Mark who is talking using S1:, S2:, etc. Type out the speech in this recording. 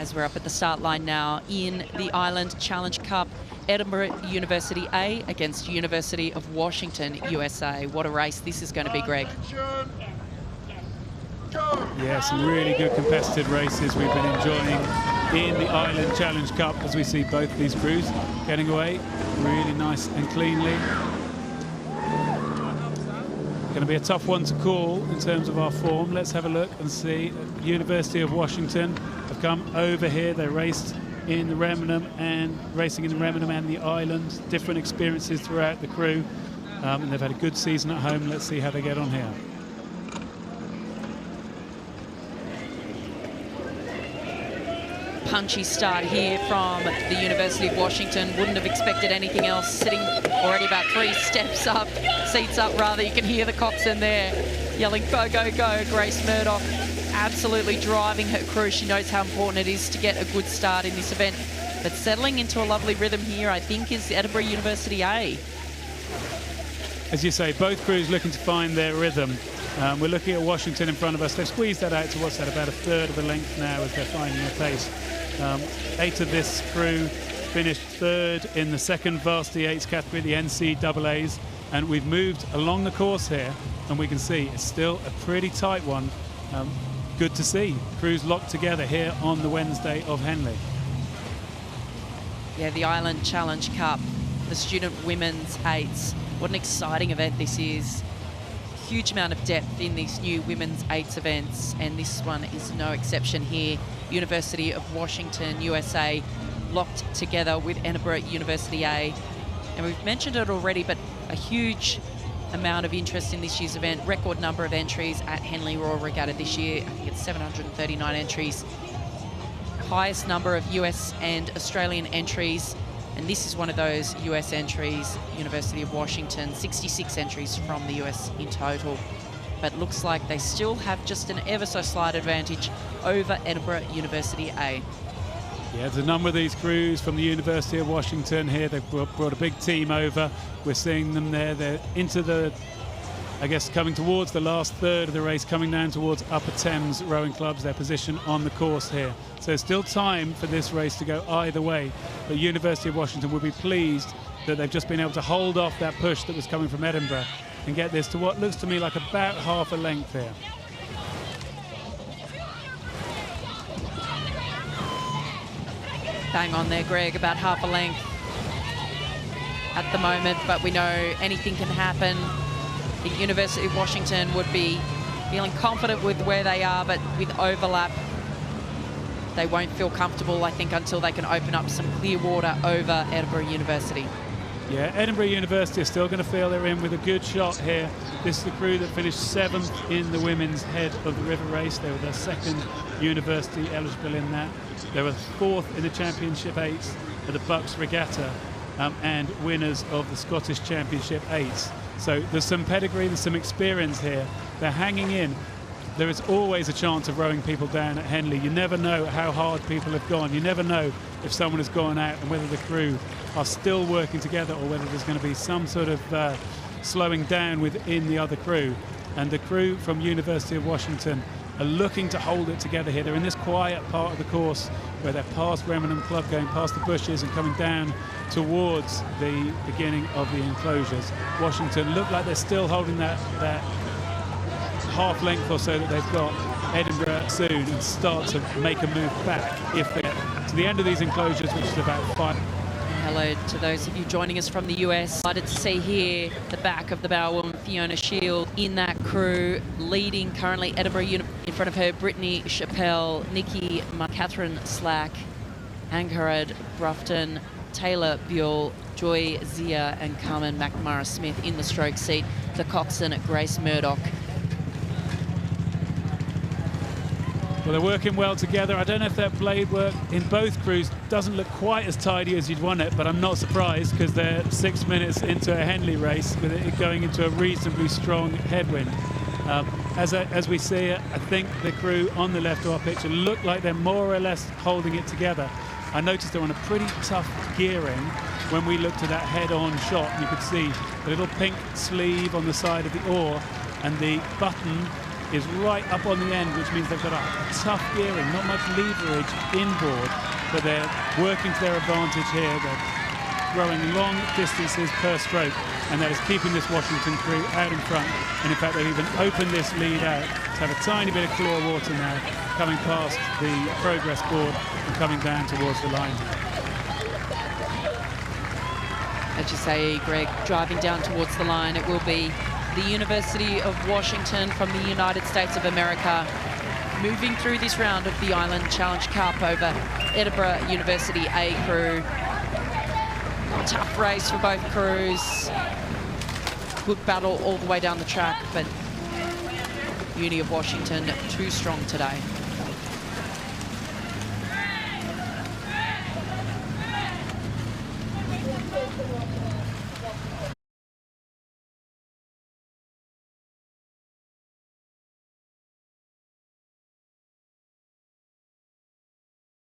S1: as we're up at the start line now in the Island Challenge Cup. Edinburgh University A against University of Washington, USA. What a race this is going to be, Greg.
S2: Yeah, some really good competitive races we've been enjoying in the Island Challenge Cup as we see both these crews getting away really nice and cleanly. Going to be a tough one to call in terms of our form. Let's have a look and see. University of Washington have come over here. They raced in the Remenham and racing in the Remenham and the Island. Different experiences throughout the crew, and they've had a good season at home. Let's see how they get on here.
S1: Punchy start here from the University of Washington. Wouldn't have expected anything else. Sitting already about 3 steps up, seats up rather. You can hear the coxswain there yelling, go, go, go. Grace Murdoch absolutely driving her crew. She knows how important it is to get a good start in this event. But settling into a lovely rhythm here, I think, is Edinburgh University A.
S2: As you say, both crews looking to find their rhythm. We're looking at Washington in front of us. They've squeezed that out to what's that, about a third of the length now as they're finding their pace. 8 of this crew finished 3rd in the second varsity 8s category, the NCAAs, and we've moved along the course here, and we can see it's still a pretty tight one. Good to see crews locked together here on the Wednesday of Henley.
S1: Yeah, the Island Challenge Cup, the student women's 8s. What an exciting event this is. Huge amount of depth in these new women's 8s events, and this one is no exception here. University of Washington, USA, locked together with Edinburgh University A. And we've mentioned it already, but a huge amount of interest in this year's event. Record number of entries at Henley Royal Regatta this year. I think it's 739 entries. Highest number of US and Australian entries. And this is one of those US entries, University of Washington, 66 entries from the US in total. But looks like they still have just an ever so slight advantage over Edinburgh University A.
S2: Yeah, there's a number of these crews from the University of Washington here. They've brought a big team over. We're seeing them there. They're into the, I guess, coming towards the last third of the race, coming down towards Upper Thames Rowing Clubs, their position on the course here. So there's still time for this race to go either way. But University of Washington will be pleased that they've just been able to hold off that push that was coming from Edinburgh and get this to what looks to me like about half a length here.
S1: Bang on there, Greg, about half a length at the moment, but we know anything can happen. The University of Washington would be feeling confident with where they are, but with overlap, they won't feel comfortable, I think, until they can open up some clear water over Edinburgh University.
S2: Yeah, Edinburgh University are still going to feel they're in with a good shot here. This is the crew that finished 7th in the women's head of the river race. They were their 2nd university eligible in that. They were 4th in the Championship 8s at the Bucks Regatta, and winners of the Scottish Championship 8s. So there's some pedigree, there's some experience here. They're hanging in. There is always a chance of rowing people down at Henley. You never know how hard people have gone. You never know if someone has gone out and whether the crew are still working together or whether there's going to be some sort of slowing down within the other crew. And the crew from University of Washington are looking to hold it together here. They're in this quiet part of the course where they're past Remenham Club, going past the bushes and coming down towards the beginning of the enclosures. Washington look like they're still holding that half length or so that they've got. Edinburgh soon and start to make a move back if they get to the end of these enclosures, which is about 5.
S1: Hello to those of you joining us from the US. Excited to see here the back of the bowerwoman Fiona Shield in that crew, leading currently Edinburgh in front of her Brittany Chappell, Nikki, Catherine Slack, Ankarad Brufton, Taylor Buell, Joy Zia and Carmen McNamara Smith in the stroke seat. The coxswain Grace Murdoch.
S2: Well, they're working well together. I don't know if that blade work in both crews doesn't look quite as tidy as you'd want it, but I'm not surprised because they're 6 minutes into a Henley race with it going into a reasonably strong headwind. As we see it, I think the crew on the left of our picture look like they're more or less holding it together. I noticed they're on a pretty tough gearing when we looked at that head-on shot. You could see the little pink sleeve on the side of the oar and the button is right up on the end, which means they've got a tough gearing, not much leverage inboard, but they're working to their advantage here. They're rowing long distances per stroke, and that is keeping this Washington crew out in front. And in fact, they've even opened this lead out to have a tiny bit of clear water now, coming past the progress board and coming down towards the line.
S1: As you say, Greg, driving down towards the line, it will be the University of Washington from the United States of America moving through this round of the Island Challenge Cup over Edinburgh University A crew. Tough race for both crews. Good battle all the way down the track, but Uni of Washington too strong today.